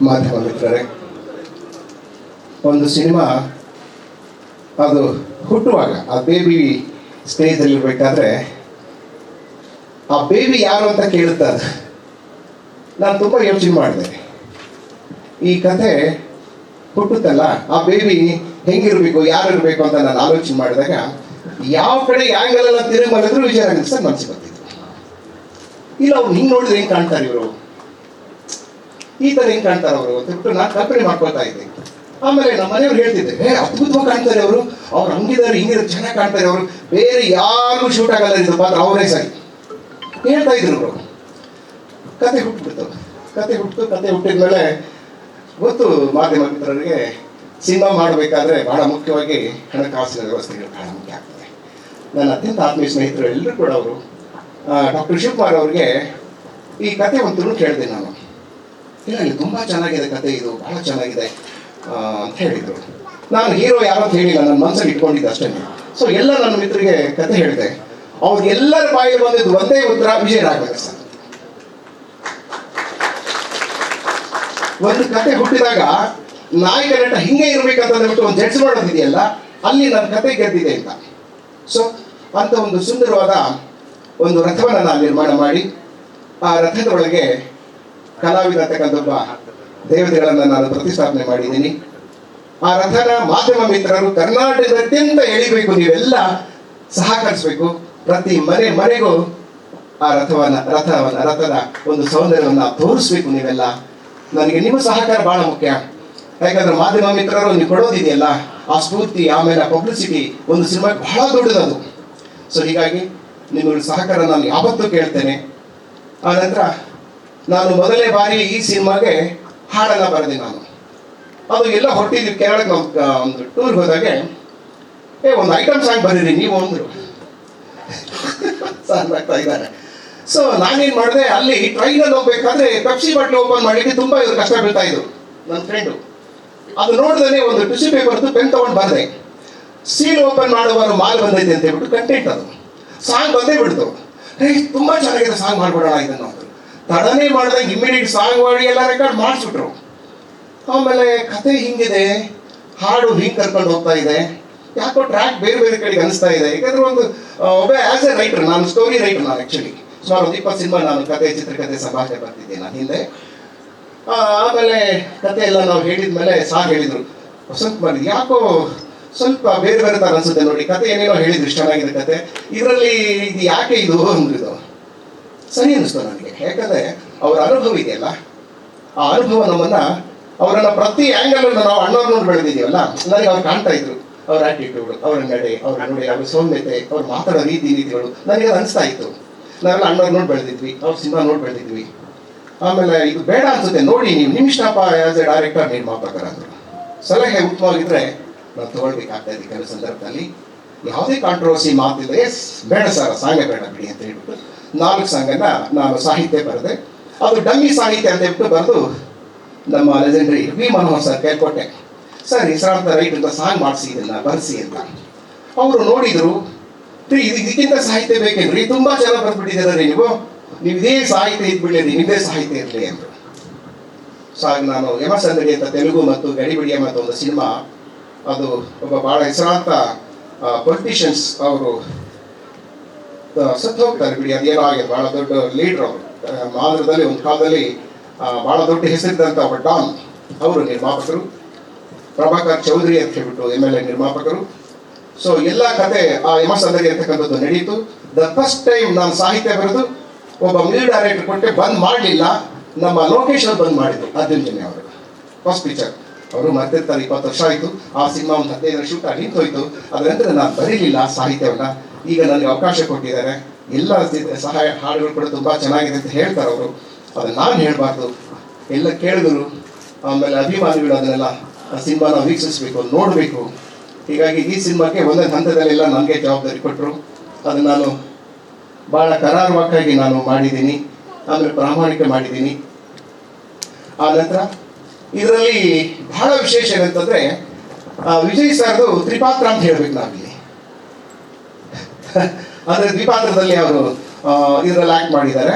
ಮಾಧ್ಯಮ ಮಿತ್ರರೇ, ಒಂದು ಸಿನಿಮಾ ಅದು ಹುಟ್ಟುವಾಗ ಆ ಬೇಬಿ ಸ್ಟೇಜಲ್ಲಿರ್ಬೇಕಾದ್ರೆ ಆ ಬೇಬಿ ಯಾರು ಅಂತ ಕೇಳುತ್ತಾರೆ. ನಾನು ತುಂಬ ಯೋಚನೆ ಮಾಡಿದೆ, ಈ ಕಥೆ ಹುಟ್ಟುತ್ತಲ್ಲ ಆ ಬೇಬಿ ಹೆಂಗಿರಬೇಕು, ಯಾರು ಇರಬೇಕು ಅಂತ ನಾನು ಆಲೋಚನೆ ಮಾಡಿದಾಗ ಯಾವ ಕಡೆ ಆ್ಯಂಗಲ್ ಎಲ್ಲ ತಿರುಗಿ ಮಾಡಿದ್ರು ವಿಜಯ ರಂಗನಾಥ್ ಸರ್ ಮನಸ್ಸಿಗೆ ಬರ್ತಿದ್ರು. ಇಲ್ಲ ಅವ್ರು ಹಿಂಗೆ ನೋಡಿದ್ರೆ ಹೆಂಗೆ ಕಾಣ್ತಾರೆ ಇವರು, ಈ ಥರ ಹೆಂಗೆ ಕಾಣ್ತಾರೆ ಅವರು ಅಂತ ಬಿಟ್ಟು ನಾನು ಕಲ್ಪನೆ ಮಾಡ್ಕೊಳ್ತಾ ಇದ್ದೆ. ಆಮೇಲೆ ನಮ್ಮ ಮನೆಯವ್ರು ಹೇಳ್ತಿದ್ದೆ, ಅದ್ಭುತವಾಗಿ ಕಾಣ್ತಾರೆ ಅವರು, ಅವ್ರು ಹಂಗಿದ್ದಾರೆ ಹಿಂಗಿದ್ದಾರೆ ಚೆನ್ನಾಗಿ ಕಾಣ್ತಾರೆ ಅವರು, ಬೇರೆ ಯಾರಿಗೂ ಶೂಟ್ ಆಗಲ್ಲ ಇದು ಪಾತ್ರ ಅವರೇ ಸರಿ ಹೇಳ್ತಾ ಇದ್ರು ಅವರು. ಕತೆ ಹುಟ್ಟುಬಿಡ್ತು. ಕತೆ ಹುಟ್ಟಿದ್ಮೇಲೆ ಗೊತ್ತು ಮಾಧ್ಯಮ ಮಿತ್ರರಿಗೆ ಸಿನಿಮಾ ಮಾಡಬೇಕಾದ್ರೆ ಬಹಳ ಮುಖ್ಯವಾಗಿ ಹಣಕಾಸಿನ ವ್ಯವಸ್ಥೆಗಳು ಬಹಳ ಮುಖ್ಯ ಆಗ್ತದೆ. ನನ್ನ ಅತ್ಯಂತ ಆತ್ಮೀಯ ಸ್ನೇಹಿತರು ಎಲ್ಲರೂ ಕೂಡ ಅವರು ಡಾಕ್ಟರ್ ಶಿವಕುಮಾರ್ ಅವ್ರಿಗೆ ಈ ಕತೆ ಒಂದು ಕೇಳಿದೆ ನಾನು. ಇಲ್ಲ ಇಲ್ಲ ತುಂಬ ಚೆನ್ನಾಗಿದೆ ಕತೆ, ಇದು ಬಹಳ ಚೆನ್ನಾಗಿದೆ ಅಂತ ಹೇಳಿದರು. ನಾನು ಹೀರೋ ಯಾರು ಅಂತ ಹೇಳಿಲ್ಲ, ನನ್ನ ಮನಸ್ಸಲ್ಲಿ ಇಟ್ಕೊಂಡಿದ್ದೆ ಅಷ್ಟೇ. ಸೊ ಎಲ್ಲ ನನ್ನ ಮಿತ್ರರಿಗೆ ಕತೆ ಹೇಳಿದೆ. ಅವ್ರಿಗೆಲ್ಲರ ಬಾಯಿಗೆ ಬಂದಿದ್ದು ಒಂದೇ ಉತ್ತರ, ವಿಜಯ ರಾಘವೇಂದ್ರ ಸರ್. ಒಂದು ಕತೆ ಹುಟ್ಟಿದಾಗ ನಾಯಕ ನಟ ಹಿಂಗೆ ಇರ್ಬೇಕಂತಂದ್ಬಿಟ್ಟು ಒಂದು ಜಡ್ಜ್ ಮಾಡೋದಿದೆಯಲ್ಲ, ಅಲ್ಲಿ ನನ್ನ ಕತೆ ಗೆದ್ದಿದೆ ಅಂತ. ಸೊ ಅಂತ ಒಂದು ಸುಂದರವಾದ ಒಂದು ರಥವನ್ನು ನಾನು ನಿರ್ಮಾಣ ಮಾಡಿ ಆ ರಥದ ಒಳಗೆ ಕಲಾವಿದ ಅಂತಕ್ಕಂಥ ಒಬ್ಬ ದೇವತೆಗಳನ್ನು ನಾನು ಪ್ರತಿಷ್ಠಾಪನೆ ಮಾಡಿದ್ದೀನಿ. ಆ ರಥನ ಮಾಧ್ಯಮ ಮಿತ್ರರು ಕರ್ನಾಟಕದಾದ್ಯಂತ ಎಳಿಬೇಕು, ನೀವೆಲ್ಲ ಸಹಕರಿಸಬೇಕು. ಪ್ರತಿ ಮನೆಗೂ ಆ ರಥದ ಒಂದು ಸೌಂದರ್ಯವನ್ನು ತೋರಿಸ್ಬೇಕು ನೀವೆಲ್ಲ. ನನಗೆ ನಿಮ್ಮ ಸಹಕಾರ ಬಹಳ ಮುಖ್ಯ. ಯಾಕಂದ್ರೆ ಮಾಧ್ಯಮ ಮಿತ್ರರು ನೀವು ಕೊಡೋದಿದೆಯಲ್ಲ, ಆ ಸ್ಫೂರ್ತಿ ಆಮೇಲೆ ಪಬ್ಲಿಸಿಟಿ ಒಂದು ಸಿನಿಮಾಗೆ ಬಹಳ ದೊಡ್ಡದದು. ಸೊ ಹೀಗಾಗಿ ನಿಮ್ಮಗಳ ಸಹಕಾರ ನಾನು ಯಾವತ್ತೂ ಕೇಳ್ತೇನೆ. ಆ ನಂತರ ನಾನು ಮೊದಲನೇ ಬಾರಿ ಈ ಸಿನಿಮಾಗೆ ಹಾಡನ್ನು ಬರೆದೆ ನಾನು. ಅದು ಎಲ್ಲ ಹೊರಟಿದ್ವಿ ಕೇರಳಕ್ಕೆ, ನಾವು ಒಂದು ಟೂರ್ಗೆ ಹೋದಾಗೆ ಒಂದು ಐಟಮ್ ಸಾಂಗ್ ಬರೀರಿ ನೀವು ಅಂದರು. ಸಾಂಗ್ ಆಗ್ತಾ ಇದ್ದಾರೆ. ಸೊ ನಾನೇನು ಮಾಡಿದೆ, ಅಲ್ಲಿ ಟ್ರೈನಲ್ಲಿ ಹೋಗ್ಬೇಕಾದ್ರೆ ಪೆಪ್ಸಿ ಬಾಟ್ಲಿ ಓಪನ್ ಮಾಡಲಿಕ್ಕೆ ತುಂಬ ಇವರು ಕಷ್ಟ ಬೀಳ್ತಾ ಇದ್ರು ನನ್ನ ಫ್ರೆಂಡು. ಅದು ನೋಡಿದ್ರೆ ಒಂದು ಟಿಶ್ಯೂ ಪೇಪರ್ದು ಪೆನ್ ತೊಗೊಂಡು ಬರದೆ, ಸೀಲ್ ಓಪನ್ ಮಾಡುವಾಗ ಮಾಲ್ ಬಂದೈತೆ ಅಂತ ಹೇಳ್ಬಿಟ್ಟು ಕಂಟೆಂಟ್ ಅದು ಸಾಂಗ್ ಬಂದೇ ಬಿಡ್ತು. ತುಂಬ ಚೆನ್ನಾಗಿದೆ ಸಾಂಗ್ ಮಾಡ್ಬಿಡೋಣ ಇದನ್ನು ಅಂತ ತಡನೇ ಮಾಡಿದಾಗ ಇಮಿಡಿಯೇಟ್ ಸಾಂಗ್ ಮಾಡಿ ಎಲ್ಲ ರೆಕಾರ್ಡ್ ಮಾಡಿಸ್ಬಿಟ್ರು. ಆಮೇಲೆ ಕತೆ ಹಿಂಗಿದೆ, ಹಾಡು ಹಿಂಗೆ ಕರ್ಕೊಂಡು ಹೋಗ್ತಾ ಇದೆ, ಯಾಕೋ ಟ್ರ್ಯಾಕ್ ಬೇರೆ ಬೇರೆ ಕಡೆಗೆ ಅನಿಸ್ತಾ ಇದೆ. ಯಾಕಂದ್ರೆ ಒಂದು ಒಬ್ಬ ಆ್ಯಸ್ ಎ ರೈಟರ್, ನಾನು ಸ್ಟೋರಿ ರೈಟರ್, ನಾನು ಆ್ಯಕ್ಚುಲಿ ಸುಮಾರು 20 ಸಿನಿಮಾ ನಾನು ಕತೆ, ಚಿತ್ರಕಥೆ, ಸಂಭಾಷಣೆ ಬರ್ತಿದ್ದೆ ನಾನು ಹಿಂದೆ. ಆಮೇಲೆ ಕತೆ ಎಲ್ಲ ನಾವು ಹೇಳಿದ್ಮೇಲೆ ಸಾರ್ ಹೇಳಿದರು, ವಸಂತ್ ಕುಮಾರ್ ಯಾಕೋ ಸ್ವಲ್ಪ ಬೇರೆ ಬೇರೆ ಥರ ಅನಿಸುತ್ತೆ ನೋಡಿ, ಕತೆ ಏನೇನೋ ಹೇಳಿದ್ರು ಇಷ್ಟು ಚೆನ್ನಾಗಿದೆ ಕತೆ, ಇದರಲ್ಲಿ ಇದು ಯಾಕೆ ಇದು ಅಂದ್ರಿದು. ಸರಿ ಅನ್ನಿಸ್ತು ನನಗೆ. ಯಾಕಂದರೆ ಅವರ ಅನುಭವ ಇದೆಯಲ್ಲ, ಆ ಅನುಭವ ಅವರನ್ನು ಪ್ರತಿ ಆ್ಯಂಗಲನ್ನು ನಾವು ಅಣ್ಣವ್ರು ನೋಡಿ ಬೆಳೆದಿದ್ದೀವಲ್ಲ, ನನಗೆ ಅವ್ರು ಕಾಣ್ತಾ ಇದ್ರು. ಅವ್ರ ಆ್ಯಟಿಟ್ಯೂಡು, ಅವರ ನಡೆ, ಅವ್ರ ಸೌಮ್ಯತೆ, ಅವ್ರು ಮಾತಾಡೋ ರೀತಿಗಳು ನನಗೆ ಅದು ಅನಿಸ್ತಾ ಇತ್ತು. ನಾವೆಲ್ಲ ಅಣ್ಣವ್ರು ನೋಡಿ ಬೆಳೆದಿದ್ವಿ, ಅವ್ರ ಸಿನಿಮಾ ನೋಡಿ ಬೆಳೆದಿದ್ವಿ. ಆಮೇಲೆ ಇದು ಬೇಡ ಅನ್ಸುತ್ತೆ ನೋಡಿ, ನೀವು ನಿಮ್ಮ ಇಷ್ಟಪ್ಪ ಆ್ಯಸ್ ಎ ಡೈರೆಕ್ಟರ್ ನಿರ್ಮಾಪಕರ ಅಂದರು. ಸಲಹೆ ಉತ್ತಮವಾಗಿದ್ದರೆ ನಾವು ತೊಗೊಳ್ಬೇಕಾಗ್ತಾ ಇದ್ದೆ. ಕೆಲವು ಸಂದರ್ಭದಲ್ಲಿ ಯಾವುದೇ ಕಾಂಟ್ರವರ್ಸಿ ಮಾತಿಲ್ಲ, ಬೇಡ ಸರ್ ಸಾಂಗೇ ಬೇಡ ಬಿಡಿ ಅಂತ ಹೇಳ್ಬಿಟ್ಟು 4 ಸಾಂಗನ್ನು ನಾನು ಸಾಹಿತ್ಯ ಬರೆದೆ. ಅದು ಡಮ್ಮಿ ಸಾಹಿತ್ಯ ಅಂತ ಹೇಳ್ಬಿಟ್ಟು ಬರೆದು ನಮ್ಮ ಲೆಜೆಂಡ್ರಿ ವಿ ಮನೋಹರ್ ಸರ್ ಕೇಳ್ಕೊಟ್ಟೆ, ಸರ್ ಹೆಸರಾಂತ ರೈಟ್ ಅಂತ ಸಾಂಗ್ ಮಾಡಿಸಿ ಇದನ್ನು ಬರೆಸಿ ಅಂತ. ಅವರು ನೋಡಿದರು, ಇದಕ್ಕಿಂತ ಸಾಹಿತ್ಯ ಬೇಕೇನ್ರಿ, ತುಂಬ ಚೆನ್ನಾಗಿ ಬರ್ಬಿಟ್ಟಿದ್ದೀರ ರೀ ನೀವು ಇದೇ ಸಾಹಿತ್ಯ ಇದ್ಬಿಡ್ಲಿ, ನಿಮ್ಮದೇ ಸಾಹಿತ್ಯ ಇರಲಿ ಅಂದರು. ಸೊ ಆಗ ನಾನು ಯಮಸಂದಡಿ ಅಂತ ತೆಲುಗು ಮತ್ತು ಗಡಿಬಿಡಿಯ ಮತ್ತು ಒಂದು ಸಿನಿಮಾ, ಅದು ಒಬ್ಬ ಭಾಳ ಹೆಸರಾಂತ ಪೊಲಿಟಿಷಿಯನ್ಸ್ ಅವರು ಸತ್ತು ಹೋಗ್ತಾರೆ ಬಿಡಿ, ಅದೇನೋ ಆಗಿದೆ. ಭಾಳ ದೊಡ್ಡ ಲೀಡ್ರ್ ಅವರು, ಆಂಧ್ರದಲ್ಲಿ ಒಂದು ಕಾಲದಲ್ಲಿ ಭಾಳ ದೊಡ್ಡ ಹೆಸರಿದ್ದಂಥ ಒಬ್ಬ ಡಾನ್, ಅವರು ನಿರ್ಮಾಪಕರು. ಪ್ರಭಾಕರ್ ಚೌಧರಿ ಅಂತ ಹೇಳ್ಬಿಟ್ಟು MLA ನಿರ್ಮಾಪಕರು. ಸೊ ಎಲ್ಲ ಕತೆ ಆ ಯಮಸಂದಡಿ ಅಂತಕ್ಕಂಥದ್ದು ನಡೀತು. ದ ಫಸ್ಟ್ ಟೈಮ್ ನಾನು ಸಾಹಿತ್ಯ ಬರೆದು ಒಬ್ಬ ಮ್ಯೂಸಿಕ್ ಡೈರೆಕ್ಟರ್ ಕೊಟ್ಟೆ, ಬಂದ್ ಮಾಡಲಿಲ್ಲ. ನಮ್ಮ ಲೋಕೇಶ್ ಅವರು ಬಂದ್ ಮಾಡಿದ್ರು, ಅರ್ಜುನ್ ಅವರು ಫಸ್ಟ್ ಪಿಕ್ಚರ್. ಅವರು ಮರ್ತಿರ್ತಾರೆ, 20 ವರ್ಷ ಆಯಿತು. ಆ ಸಿನಿಮಾ ಒಂದು 15 ಶೂಟ್ ಆಗಿ ನಿಂತೋಯ್ತು. ಅದರ ನಂತರ ನಾನು ಬರೀಲಿಲ್ಲ ಸಾಹಿತ್ಯವನ್ನು. ಈಗ ನನಗೆ ಅವಕಾಶ ಕೊಟ್ಟಿದ್ದಾರೆ. ಎಲ್ಲ ಸಹಾಯ ಹಾಡುಗಳು ಕೂಡ ತುಂಬ ಚೆನ್ನಾಗಿದೆ ಅಂತ ಹೇಳ್ತಾರೆ ಅವರು. ಅದನ್ನು ನಾನು ಹೇಳಬಾರ್ದು, ಎಲ್ಲ ಕೇಳಿದ್ರು. ಆಮೇಲೆ ಅಭಿಮಾನಿಗಳು ಅದನ್ನೆಲ್ಲ ಆ ಸಿನಿಮಾನ ವೀಕ್ಷಿಸಬೇಕು, ನೋಡಬೇಕು. ಹೀಗಾಗಿ ಈ ಸಿನಿಮಾಕ್ಕೆ ಒಂದೊಂದು ಹಂತದಲ್ಲೆಲ್ಲ ನನಗೆ ಜವಾಬ್ದಾರಿ ಕೊಟ್ಟರು. ಅದನ್ನು ನಾನು ಭಾಳ ಕರಾರುವಾಕ್ಕಾಗಿ ನಾನು ಮಾಡಿದ್ದೀನಿ, ಆಮೇಲೆ ಪ್ರಾಮಾಣಿಕ ಮಾಡಿದ್ದೀನಿ. ಆ ನಂತರ ಇದರಲ್ಲಿ ಬಹಳ ವಿಶೇಷ ಏನಂತಂದರೆ, ವಿಜಯ್ ಸರ್ದು ತ್ರಿಪಾತ್ರ ಅಂತ ಹೇಳ್ಬೇಕು ನಾವಿಲ್ಲಿ. ಅಂದರೆ ದ್ವಿಪಾತ್ರದಲ್ಲಿ ಅವರು ಇದರಲ್ಲಿ ಆ್ಯಕ್ಟ್ ಮಾಡಿದ್ದಾರೆ.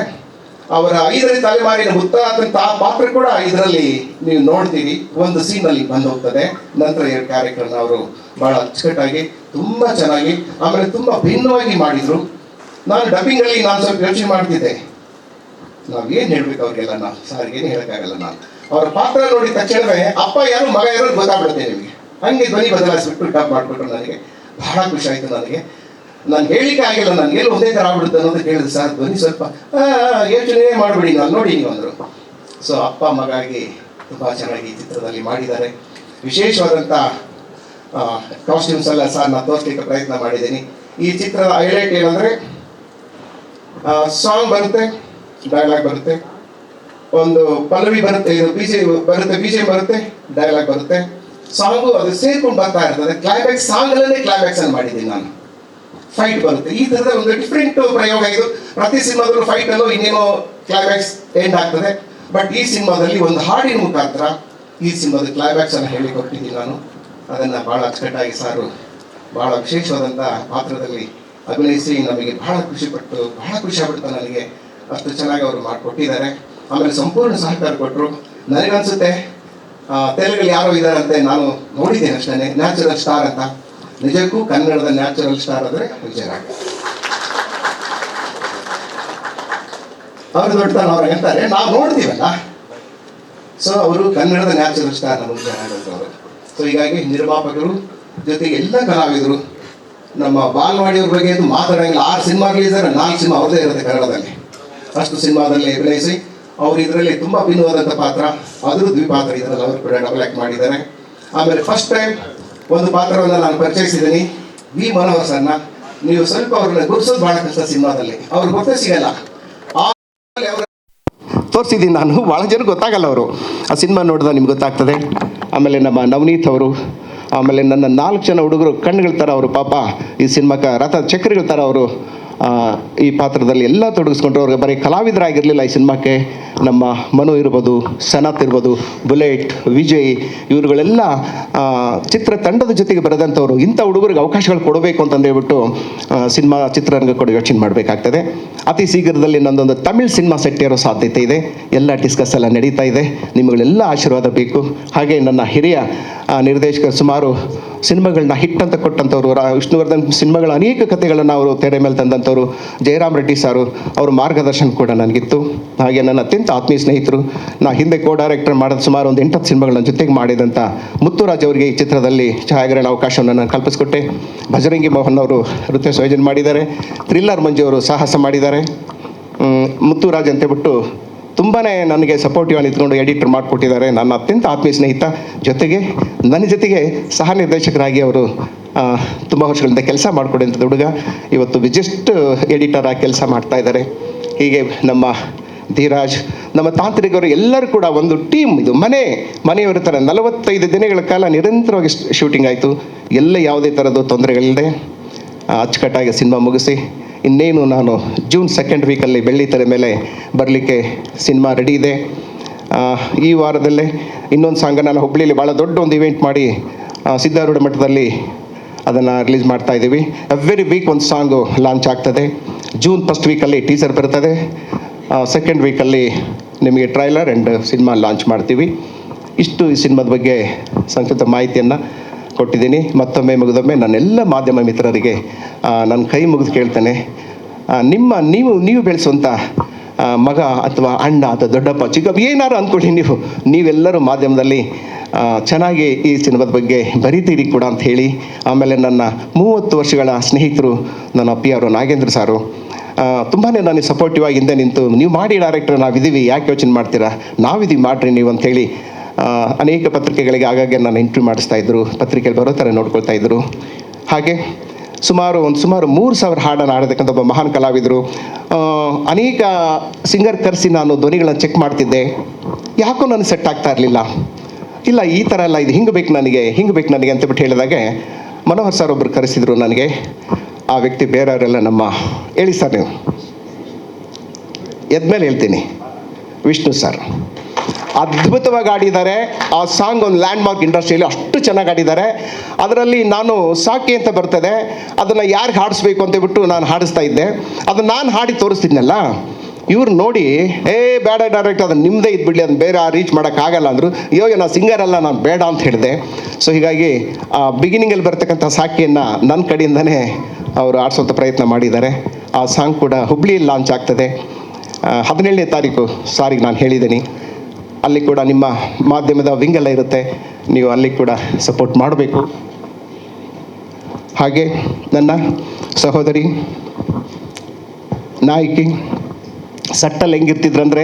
ಅವರ 5ನೇ ತಲೆಮಾರಿನ ಮುತ್ತಾದಂಥ ಆ ಪಾತ್ರ ಕೂಡ ಇದರಲ್ಲಿ ನೀವು ನೋಡ್ತೀರಿ, ಒಂದು ಸೀನಲ್ಲಿ ಬಂದು ಹೋಗ್ತದೆ. ನಂತರ ಈ ಕಾರ್ಯಕ್ರಮ ಅವರು ಬಹಳ ಅಚ್ಚುಕಟ್ಟಾಗಿ ತುಂಬಾ ಚೆನ್ನಾಗಿ ಆಮೇಲೆ ತುಂಬಾ ಭಿನ್ನವಾಗಿ ಮಾಡಿದ್ರು. ನಾನು ಡಬ್ಬಿಂಗಲ್ಲಿ ನಾನು ಸ್ವಲ್ಪ ಯೋಚನೆ ಮಾಡ್ತಿದ್ದೆ, ನಾವೇನು ಹೇಳ್ಬೇಕು ಅವ್ರಿಗೆಲ್ಲ, ನಾವು ಸಾರಿಗೇನು ಹೇಳಕ್ಕಾಗಲ್ಲ. ನಾನು ಅವರ ಪಾತ್ರ ನೋಡಿದ ತಕ್ಷಣವೇ ಅಪ್ಪ ಯಾರು ಮಗ ಯಾರು ಗೊತ್ತಾಗ್ಬಿಡುತ್ತೆ ನಿಮಗೆ. ಹಂಗೆ ಧ್ವನಿ ಬದಲಾಯಿಸ್ಬಿಟ್ಟು ಡಬ್ ಮಾಡಿಬಿಟ್ರು. ನನಗೆ ಬಹಳ ಖುಷಿ ಆಯಿತು. ನಾನು ಹೇಳಿಕೆ ಆಗಿಲ್ಲ, ನನಗೆ ಎಲ್ಲ ಒಂದೇ ಥರ ಆಗ್ಬಿಡುತ್ತೆ ಅನ್ನೋದು ಕೇಳಿದ್ರು. ಸರ್ ಧ್ವನಿ ಸ್ವಲ್ಪ ಯೋಚನೆ ಮಾಡಬೇಡಿ, ನಾನು ನೋಡಿ ನೀವು ಅಂದರು. ಸೊ ಅಪ್ಪ ಮಗಾಗಿ ತುಂಬ ಚೆನ್ನಾಗಿ ಈ ಚಿತ್ರದಲ್ಲಿ ಮಾಡಿದ್ದಾರೆ. ವಿಶೇಷವಾದಂಥ ಕಾಸ್ಟ್ಯೂಮ್ಸ್ ಎಲ್ಲ ಸರ್ ನಾನು ತೋರಿಸ್ಲಿಕ್ಕೆ ಪ್ರಯತ್ನ ಮಾಡಿದ್ದೀನಿ. ಈ ಚಿತ್ರದ ಹೈಲೈಟ್ ಏನಂದರೆ ಸಾಂಗ್ ಬರುತ್ತೆ, ಡೈಲಾಗ್ ಬರುತ್ತೆ, ಒಂದು ಪಲ್ಲವಿ ಬರುತ್ತೆ, ಇದು BGM ಬರುತ್ತೆ, ಡೈಲಾಗ್ ಬರುತ್ತೆ, ಸಾಂಗು ಅದು ಸೇರ್ಕೊಂಡು ಬರ್ತಾ ಇರ್ತದೆ. ಕ್ಲೈಮ್ಯಾಕ್ಸ್ ಸಾಂಗಲ್ಲೇ ಕ್ಲೈಮ್ಯಾಕ್ಸ್ ಅನ್ನು ಮಾಡಿದ್ದೀನಿ ನಾನು. ಫೈಟ್ ಬರುತ್ತೆ. ಈ ಥರದ ಒಂದು ಡಿಫ್ರೆಂಟ್ ಪ್ರಯೋಗ ಇದು. ಪ್ರತಿ ಸಿನಿಮಾದಲ್ಲೂ ಫೈಟ್ ಅಲ್ಲೂ ಇನ್ನೇನೋ ಕ್ಲೈಮ್ಯಾಕ್ಸ್ ಎಂಡ್ ಆಗ್ತದೆ. ಬಟ್ ಈ ಸಿನಿಮಾದಲ್ಲಿ ಒಂದು ಹಾಡಿನ ಮುಖಾಂತರ ಈ ಸಿನಿಮಾದ ಕ್ಲೈಮ್ಯಾಕ್ಸ್ ಅನ್ನು ಹೇಳಿಕೊಟ್ಟಿದ್ದೀನಿ ನಾನು. ಅದನ್ನು ಬಹಳ ಅಚ್ಚುಕಟ್ಟಾಗಿ ಸಾರು ಬಹಳ ವಿಶೇಷವಾದಂಥ ಪಾತ್ರದಲ್ಲಿ ಅಭಿನಯಿಸಿ ನಮಗೆ ಬಹಳ ಖುಷಿ ಆಗ್ಬಿಡ್ತು ನನಗೆ. ಅಷ್ಟು ಚೆನ್ನಾಗಿ ಅವರು ಮಾಡಿಕೊಟ್ಟಿದ್ದಾರೆ. ಆಮೇಲೆ ಸಂಪೂರ್ಣ ಸಹಕಾರ ಕೊಟ್ಟರು. ನನಗನ್ಸುತ್ತೆ ತೆಲುಗಲ್ಲಿ ಯಾರೋ ಇದ್ದಾರಂತೆ, ನಾನು ನೋಡಿದ್ದೇನೆ ಅಷ್ಟೇ, ನ್ಯಾಚುರಲ್ ಸ್ಟಾರ್ ಅಂತ. ನಿಜಕ್ಕೂ ಕನ್ನಡದ ನ್ಯಾಚುರಲ್ ಸ್ಟಾರ್ ಅಂದರೆ ವಿಜಯರಾಘ. ಅವರು ದೊಡ್ಡತನ ಅವ್ರು ಹೇಳ್ತಾರೆ, ನಾವು ನೋಡ್ತೀವಲ್ಲ. ಸೊ ಅವರು ಕನ್ನಡದ ನ್ಯಾಚುರಲ್ ಸ್ಟಾರ್ ನಮ್ಮ ವಿಜಯರಾಘವರು. ಸೊ ಹೀಗಾಗಿ ನಿರ್ಮಾಪಕರು ಜೊತೆಗೆ ಎಲ್ಲ ಕಲಾವಿದರು, ನಮ್ಮ ಬಾಲ್ವಾಡಿಯವ್ರ ಬಗ್ಗೆ ಅದು ಮಾತಾಡೋಂಗಿಲ್ಲ. 6 ಸಿನಿಮಾ ರಿಲೀಸ್, 4 ಸಿನಿಮಾ ಅವ್ರದ್ದೇ ಇರುತ್ತೆ ಕನ್ನಡದಲ್ಲಿ. ಅಷ್ಟು ಸಿನಿಮಾದಲ್ಲಿ ಅಭಿನಯಿಸಿ ಅವರು ಇದರಲ್ಲಿ ತುಂಬ ಭಿನ್ನವಾದಂಥ ಪಾತ್ರ, ಆದರೂ ದ್ವಿಪಾತ್ರ ಇದರಲ್ಲಿ ಅವರು ಕೂಡ ಡಬಲ್ ಆ್ಯಕ್ಟ್ ಮಾಡಿದ್ದಾರೆ. ಆಮೇಲೆ ಫಸ್ಟ್ ಟೈಮ್ ಒಂದು ಪಾತ್ರವನ್ನು ನಾನು ಪರಿಚಯಿಸಿದ್ದೀನಿ, ವಿ ಮನೋಹರ್ ಸರ್ನ. ನೀವು ಸ್ವಲ್ಪ ಅವ್ರನ್ನ ಗುರುಸೋದು ಭಾಳ ಕಷ್ಟ ಸಿನಿಮಾದಲ್ಲಿ, ಅವ್ರು ಗೊತ್ತೇ ಸಿಗಲ್ಲ. ತೋರಿಸಿದ್ದೀನಿ ನಾನು, ಭಾಳ ಜನ ಗೊತ್ತಾಗಲ್ಲ ಅವರು. ಆ ಸಿನಿಮಾ ನೋಡಿದ ನಿಮ್ಗೆ ಗೊತ್ತಾಗ್ತದೆ. ಆಮೇಲೆ ನಮ್ಮ ನವನೀತ್ ಅವರು, ಆಮೇಲೆ ನನ್ನ 4 ಜನ ಹುಡುಗರು ಕಣ್ಣುಗಳ ಥರ ಅವರು, ಪಾಪ ಈ ಸಿನಿಮಾಕ್ಕೆ ರಥ ಚಕ್ರಗಳ ಥರ ಅವರು ಈ ಪಾತ್ರದಲ್ಲಿ ಎಲ್ಲ ತೊಡಗಿಸ್ಕೊಂಡ್ರು. ಅವ್ರಿಗೆ ಬರೀ ಕಲಾವಿದರಾಗಿರಲಿಲ್ಲ ಈ ಸಿನಿಮಾಕ್ಕೆ. ನಮ್ಮ ಮನು ಇರ್ಬೋದು, ಸನತ್ ಇರ್ಬೋದು, ಬುಲೆಟ್, ವಿಜಯ್, ಇವರುಗಳೆಲ್ಲ ಚಿತ್ರತಂಡದ ಜೊತೆಗೆ ಬರೆದಂಥವ್ರು. ಇಂಥ ಹುಡುಗರಿಗೆ ಅವಕಾಶಗಳು ಕೊಡಬೇಕು ಅಂತಂದೇಳ್ಬಿಟ್ಟು ಸಿನಿಮಾ ಚಿತ್ರರಂಗ ಕೂಡ ಯೋಚನೆ ಮಾಡಬೇಕಾಗ್ತದೆ. ಅತಿ ಶೀಘ್ರದಲ್ಲಿ ನನ್ನೊಂದು ತಮಿಳ್ ಸಿನಿಮಾ ಸೆಟ್ ಇರೋ ಸಾಧ್ಯತೆ ಇದೆ. ಎಲ್ಲ ಡಿಸ್ಕಸ್ ಎಲ್ಲ ನಡೀತಾ ಇದೆ. ನಿಮಗಳೆಲ್ಲ ಆಶೀರ್ವಾದ ಬೇಕು. ಹಾಗೆ ನನ್ನ ಹಿರಿಯ ನಿರ್ದೇಶಕರು, ಸುಮಾರು ಸಿನಿಮಾಗಳನ್ನ ಹಿಟ್ ಅಂತ ಕೊಟ್ಟಂಥವ್ರು, ವಿಷ್ಣುವರ್ಧನ್ ಸಿನಿಮಾಗಳ ಅನೇಕ ಕಥೆಗಳನ್ನು ಅವರು ತೆರೆ ಮೇಲೆ ತಂದಂಥವ್ರು ಜಯರಾಮ್ ರೆಡ್ಡಿ ಸಾರು, ಅವ್ರ ಮಾರ್ಗದರ್ಶನ ಕೂಡ ನನಗಿತ್ತು. ಹಾಗೆ ನನ್ನ ಅತ್ಯಂತ ಆತ್ಮೀಯ ಸ್ನೇಹಿತರು, ನಾ ಹಿಂದೆ ಡೈರೆಕ್ಟರ್ ಮಾಡಿದ ಸುಮಾರು ಒಂದು 8 ಸಿನಿಮಾಗಳನ್ನ ಜೊತೆಗೆ ಮಾಡಿದಂಥ ಮುತ್ತುರಾಜ್ ಅವರಿಗೆ ಈ ಚಿತ್ರದಲ್ಲಿ ಛಾಯಾಗ್ರಹಣ ಅವಕಾಶವನ್ನು ನಾನು ಕಲ್ಪಿಸ್ಕೊಟ್ಟೆ. ಭಜರಂಗಿ ಮೋಹನ್ ಅವರು ನೃತ್ಯ ಸಂಯೋಜನೆ ಮಾಡಿದ್ದಾರೆ. ಥ್ರಿಲ್ಲರ್ ಮಂಜು ಅವರು ಸಾಹಸ ಮಾಡಿದ್ದಾರೆ. ಮುತ್ತುರಾಜ್ ಅಂತೇಳ್ಬಿಟ್ಟು ತುಂಬಾ ನನಗೆ ಸಪೋರ್ಟಿವ್ ಆಗಿ ನಿಂತ್ಕೊಂಡು ಎಡಿಟರ್ ಮಾಡಿಕೊಟ್ಟಿದ್ದಾರೆ. ನನ್ನ ಅತ್ಯಂತ ಆತ್ಮೀಯ ಸ್ನೇಹಿತ, ಜೊತೆಗೆ ನನ್ನ ಜೊತೆಗೆ ಸಹ ನಿರ್ದೇಶಕರಾಗಿ ಅವರು ತುಂಬ ವರ್ಷಗಳಿಂದ ಕೆಲಸ ಮಾಡಿಕೊಡಿದಂಥ ಹುಡುಗ ಇವತ್ತು ಬಿಜೆಸ್ಟ್ ಎಡಿಟರ್ ಆಗಿ ಕೆಲಸ ಮಾಡ್ತಾ ಇದ್ದಾರೆ. ಹೀಗೆ ನಮ್ಮ ಧೀರಾಜ್, ನಮ್ಮ ತಾಂತ್ರಿಕರು ಎಲ್ಲರೂ ಕೂಡ ಒಂದು ಟೀಮ್. ಇದು ಮನೆಯವರ ಥರ 45 ದಿನಗಳ ಕಾಲ ನಿರಂತರವಾಗಿ ಶೂಟಿಂಗ್ ಆಯಿತು. ಎಲ್ಲ ಯಾವುದೇ ಥರದ ತೊಂದರೆಗಳಿಲ್ಲದೆ ಅಚ್ಚುಕಟ್ಟಾಗಿ ಸಿನಿಮಾ ಮುಗಿಸಿ ಇನ್ನೇನು ನಾನು ಜೂನ್ 2nd ವೀಕಲ್ಲಿ ಬೆಳ್ಳಿ ತೆರೆ ಮೇಲೆ ಬರಲಿಕ್ಕೆ ಸಿನಿಮಾ ರೆಡಿ ಇದೆ. ಈ ವಾರದಲ್ಲೇ ಇನ್ನೊಂದು ಸಾಂಗನ್ನು ನಾನು ಹುಬ್ಬಳ್ಳಿಯಲ್ಲಿ ಭಾಳ ದೊಡ್ಡ ಒಂದು ಇವೆಂಟ್ ಮಾಡಿ ಸಿದ್ಧಾರೂಢ ಮಠದಲ್ಲಿ ಅದನ್ನು ರಿಲೀಸ್ ಮಾಡ್ತಾ ಇದ್ದೀವಿ. ಎವ್ರಿ ವೀಕ್ ಒಂದು ಸಾಂಗು ಲಾಂಚ್ ಆಗ್ತದೆ. ಜೂನ್ 1st ವೀಕಲ್ಲಿ ಟೀಸರ್ ಬರ್ತದೆ. 2nd ವೀಕಲ್ಲಿ ನಿಮಗೆ ಟ್ರೈಲರ್ ಆ್ಯಂಡ್ ಸಿನಿಮಾ ಲಾಂಚ್ ಮಾಡ್ತೀವಿ. ಇಷ್ಟು ಈ ಸಿನಿಮಾದ ಬಗ್ಗೆ ಸಂಕ್ಷಿಪ್ತ ಮಾಹಿತಿಯನ್ನು ಕೊಟ್ಟಿದ್ದೀನಿ. ಮತ್ತೊಮ್ಮೆ ಮುಗಿದೊಮ್ಮೆ ನನ್ನೆಲ್ಲ ಮಾಧ್ಯಮ ಮಿತ್ರರಿಗೆ ನನ್ನ ಕೈ ಮುಗಿದು ಕೇಳ್ತೇನೆ, ನೀವು ಬೆಳೆಸುವಂಥ ಮಗ ಅಥವಾ ಅಣ್ಣ ಅಥವಾ ದೊಡ್ಡಪ್ಪ ಚಿಕ್ಕಪ್ಪ ಏನಾರು ಅಂದ್ಕೊಳ್ಳಿ, ನೀವೆಲ್ಲರೂ ಮಾಧ್ಯಮದಲ್ಲಿ ಚೆನ್ನಾಗಿ ಈ ಸಿನಿಮಾದ ಬಗ್ಗೆ ಬರೀತೀರಿ ಕೂಡ ಅಂತ ಹೇಳಿ. ಆಮೇಲೆ ನನ್ನ 30 ವರ್ಷಗಳ ಸ್ನೇಹಿತರು, ನನ್ನ ಅಪ್ಪಿಯವರು ನಾಗೇಂದ್ರ ಸಾರು ತುಂಬಾ ನನಗೆ ಸಪೋರ್ಟಿವ್ ಆಗಿ ಹಿಂದೆ ನಿಂತು, ನೀವು ಮಾಡಿ ಡೈರೆಕ್ಟರ್, ನಾವಿದ್ದೀವಿ, ಯಾಕೆ ಯೋಚನೆ ಮಾಡ್ತೀರಾ, ನಾವಿದ್ದೀವಿ ಮಾಡಿರಿ ನೀವು ಅಂಥೇಳಿ ಅನೇಕ ಪತ್ರಿಕೆಗಳಿಗೆ ಆಗಾಗ್ಗೆ ನಾನು ಇಂಟರ್ವ್ಯೂ ಮಾಡಿಸ್ತಾ ಇದ್ದರು. ಪತ್ರಿಕೆಯಲ್ಲಿ ಬರೋ ಥರ ನೋಡ್ಕೊಳ್ತಾ ಇದ್ದರು. ಹಾಗೆ ಸುಮಾರು 3000 ಹಾಡನ್ನು ಹಾಡತಕ್ಕಂಥ ಒಬ್ಬ ಮಹಾನ್ ಕಲಾವಿದರು. ಅನೇಕ ಸಿಂಗರ್ ಕರೆಸಿ ನಾನು ಧ್ವನಿಗಳನ್ನ ಚೆಕ್ ಮಾಡ್ತಿದ್ದೆ. ಯಾಕೋ ನನಗೆ ಸೆಟ್ ಆಗ್ತಾ ಇರಲಿಲ್ಲ. ಇಲ್ಲ ಈ ಥರ ಎಲ್ಲ ಇದು ಹಿಂಗೆ ಬೇಕು ನನಗೆ ಅಂತಬಿಟ್ಟು ಹೇಳಿದಾಗೆ ಮನೋಹರ್ ಸರ್ ಒಬ್ಬರು ಕರೆಸಿದರು ನನಗೆ. ಆ ವ್ಯಕ್ತಿ ಬೇರೆಯವರೆಲ್ಲ ನಮ್ಮ ಹೇಳಿ ಸರ್, ನೀವು ಎದ್ಮೇಲೆ ಹೇಳ್ತೀನಿ, ವಿಷ್ಣು ಸರ್ ಅದ್ಭುತವಾಗಿ ಆಡಿದ್ದಾರೆ. ಆ ಸಾಂಗ್ ಒಂದು ಲ್ಯಾಂಡ್ ಮಾರ್ಕ್ ಇಂಡಸ್ಟ್ರಿಯಲ್ಲಿ, ಅಷ್ಟು ಚೆನ್ನಾಗಿ ಆಡಿದ್ದಾರೆ. ಅದರಲ್ಲಿ ನಾನು ಸಾಕಿ ಅಂತ ಬರ್ತದೆ, ಅದನ್ನು ಯಾರಿಗೆ ಹಾಡಿಸ್ಬೇಕು ಅಂತೇಳ್ಬಿಟ್ಟು ನಾನು ಹಾಡಿಸ್ತಾ ಇದ್ದೆ. ಅದನ್ನು ನಾನು ಹಾಡಿ ತೋರಿಸ್ತಿದ್ನಲ್ಲ, ಇವ್ರು ನೋಡಿ ಬೇಡ ಡೈರೆಕ್ಟ್ ಅದನ್ನು ನಿಮ್ಮದೇ ಇದ್ಬಿಡಲಿ, ಅದನ್ನು ಬೇರೆ ರೀಚ್ ಮಾಡೋಕ್ಕಾಗಲ್ಲ ಅಂದರು. ಇವಾಗ ನಾವು ಸಿಂಗರ್ ಅಲ್ಲ, ನಾನು ಬೇಡ ಅಂತ ಹೇಳಿದೆ. ಸೊ ಹೀಗಾಗಿ ಬಿಗಿನಿಂಗಲ್ಲಿ ಬರ್ತಕ್ಕಂಥ ಸಾಕಿಯನ್ನು ನನ್ನ ಕಡೆಯಿಂದನೇ ಅವರು ಆಡಿಸೋಂಥ ಪ್ರಯತ್ನ ಮಾಡಿದ್ದಾರೆ. ಆ ಸಾಂಗ್ ಕೂಡ ಹುಬ್ಳಿಯಲ್ಲಿ ಲಾಂಚ್ ಆಗ್ತದೆ 17ನೇ ತಾರೀಕು ಸಾರಿಗೆ ನಾನು ಹೇಳಿದ್ದೀನಿ. ಅಲ್ಲಿ ಕೂಡ ನಿಮ್ಮ ಮಾಧ್ಯಮದ ವಿಂಗೆಲ್ಲ ಇರುತ್ತೆ, ನೀವು ಅಲ್ಲಿ ಕೂಡ ಸಪೋರ್ಟ್ ಮಾಡಬೇಕು. ಹಾಗೆ ನನ್ನ ಸಹೋದರಿ ನಾಯಕಿ ಸಟ್ಟಲ್ಲಿ ಹೆಂಗಿರ್ತಿದ್ರಂದರೆ,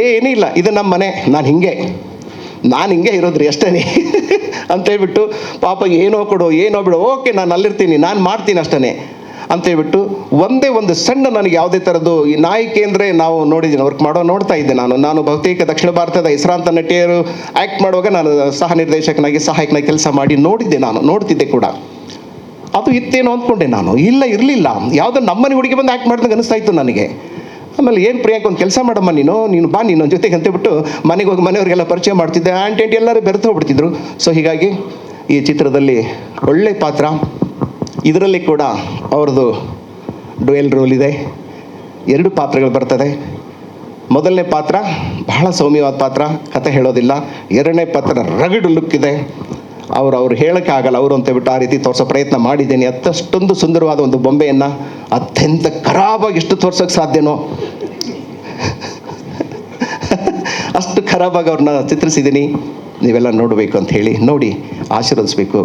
ಏನೂ ಇಲ್ಲ, ಇದು ನಮ್ಮ ಮನೆ, ನಾನು ಹಿಂಗೆ ಇರೋದ್ರಿ ಅಷ್ಟೇ ಅಂತೇಳ್ಬಿಟ್ಟು, ಪಾಪ ಏನೋ ಕೊಡು ಏನೋ ಬಿಡು, ಓಕೆ ನಾನು ಅಲ್ಲಿರ್ತೀನಿ, ನಾನು ಮಾಡ್ತೀನಿ ಅಷ್ಟೇ ಅಂತೇಳ್ಬಿಟ್ಟು, ಒಂದೇ ಒಂದು ಸಣ್ಣ ನನಗೆ ಯಾವುದೇ ಥರದ್ದು ಈ ನಾಯಕಿ ಅಂದರೆ ನಾವು ನೋಡಿದ್ದೀನಿ, ವರ್ಕ್ ನೋಡ್ತಾ ಇದ್ದೆ. ನಾನು ಬಹುತೇಕ ದಕ್ಷಿಣ ಭಾರತದ ಹೆಸರಾಂತ ನಟಿಯರು ಆ್ಯಕ್ಟ್ ಮಾಡುವಾಗ ನಾನು ಸಹ ನಿರ್ದೇಶಕನಾಗಿ ಸಹಾಯಕನಾಗಿ ಕೆಲಸ ಮಾಡಿ ನೋಡ್ತಿದ್ದೆ ಕೂಡ. ಅದು ಇತ್ತೇನೋ ಅಂದ್ಕೊಂಡೆ ನಾನು, ಇರಲಿಲ್ಲ. ಯಾವುದೋ ನಮ್ಮನೆ ಹುಡುಗಿ ಬಂದು ಆ್ಯಕ್ಟ್ ಮಾಡಿದಂಗೆ ಅನಿಸ್ತಾ ಇತ್ತು ನನಗೆ. ಆಮೇಲೆ ಏನು ಪ್ರಿಯಾಂಕ ಒಂದು ಕೆಲಸ ಮಾಡಮ್ಮ, ನೀನು ಬಾ ನನ್ನ ಜೊತೆಗೆ ಅಂತೇಳ್ಬಿಟ್ಟು ಮನೆಗೆ ಹೋಗಿ ಮನೆಯವ್ರಿಗೆಲ್ಲ ಪರಿಚಯ ಮಾಡ್ತಿದ್ದೆ. ಆಂಟಿ ಎಲ್ಲರೂ ಬೆರೆತು ಹೋಗ್ಬಿಡ್ತಿದ್ರು. ಸೊ ಹೀಗಾಗಿ ಈ ಚಿತ್ರದಲ್ಲಿ ಒಳ್ಳೆ ಪಾತ್ರ, ಇದರಲ್ಲಿ ಕೂಡ ಅವ್ರದ್ದು ಡ್ಯುಯಲ್ ರೋಲ್ ಇದೆ. 2 ಪಾತ್ರಗಳು ಬರ್ತದೆ. ಮೊದಲನೇ ಪಾತ್ರ ಬಹಳ ಸೌಮ್ಯವಾದ ಪಾತ್ರ, ಕತೆ ಹೇಳೋದಿಲ್ಲ. 2ನೇ ಪಾತ್ರ ರಗಡ್ ಲುಕ್ ಇದೆ. ಅವ್ರು ಹೇಳೋಕ್ಕೆ ಆಗಲ್ಲ ಅವರು ಅಂತೇಳ್ಬಿಟ್ಟು ಆ ರೀತಿ ತೋರಿಸೋ ಪ್ರಯತ್ನ ಮಾಡಿದ್ದೀನಿ. ಅಷ್ಟೊಂದು ಸುಂದರವಾದ ಒಂದು ಬೊಂಬೆಯನ್ನು ಅತ್ಯಂತ ಖರಾಬಾಗಿ ಎಷ್ಟು ತೋರ್ಸೋಕ್ಕೆ ಸಾಧ್ಯನೋ ಅಷ್ಟು ಖರಾಬಾಗಿ ಅವ್ರನ್ನ ಚಿತ್ರಿಸಿದ್ದೀನಿ. ನೀವೆಲ್ಲ ನೋಡಬೇಕು ಅಂತ ಹೇಳಿ ನೋಡಿ ಆಶೀರ್ವದಿಸಬೇಕು.